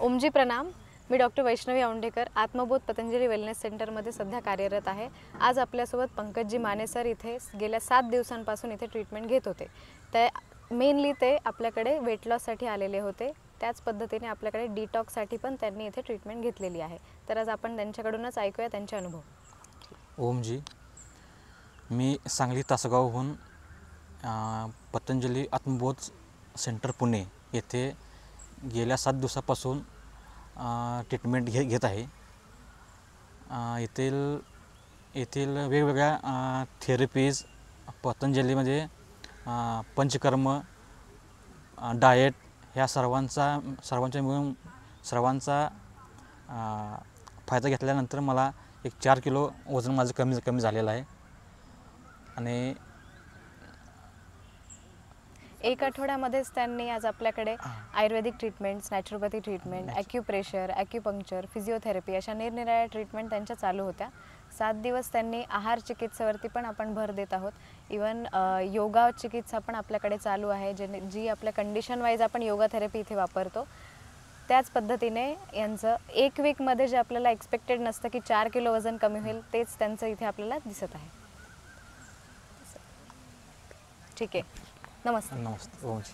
ओमजी प्रणाम. मी डॉक्टर वैष्णवी औंढेकर आत्मबोध पतंजली वेलनेस सेंटरमध्ये सध्या कार्यरत आहे. आज आपल्यासोबत पंकजी माने सर इथे गेल्या 7 दिवसांपासून इथे ट्रीटमेंट घेत होते. ते मेनली ते आपल्याकडे वेट लॉससाठी आलेले होते. त्याच पद्धतीने आपल्याकडे डिटॉक्ससाठी पण त्यांनी इथे ट्रीटमेंट घेतलेली आहे. तर आज आपण त्यांच्याकडूनच ऐकूया त्यांचे अनुभव. ओमजी, मी सांगली तासगावहून पतंजली आत्मबोध सेंटर पुणे येथे गेल्या 7 दिवसापासून ट्रीटमेंट घेत आहे. येथील वेगवेगळ्या थेरपीज पतंजलीमध्ये पंचकर्म, डाएट ह्या सर्वांच्या मिळून सर्वांचा फायदा घेतल्यानंतर मला 4 किलो वजन माझं कमी झालेलं आहे. आणि 1 आठवड्यामध्येच त्यांनी आज आपल्याकडे Ayurvedic treatments, naturopathy treatment, acupressure, acupuncture, physiotherapy अशा निरनिराळ्या ट्रीटमेंट त्यांच्या चालू होत्या. 7 दिवस त्यांनी आहार चिकित्सेवरती पण आपण भर देत आहोत. इवन योगा चिकित्सा पण आपल्याकडे चालू आहे, जी आपल्या कंडिशन वाईज आपण योगा थेरपी इथे वापरतो. त्याच पद्धतीने यांचं 1 वीकमध्ये जे आपल्याला एक्सपेक्टेड नसतं की 4 किलो वजन कमी होईल, तेच त्यांचं इथे आपल्याला दिसत आहे. ठीक आहे. नमस्ते. नमस्ते ओमजी.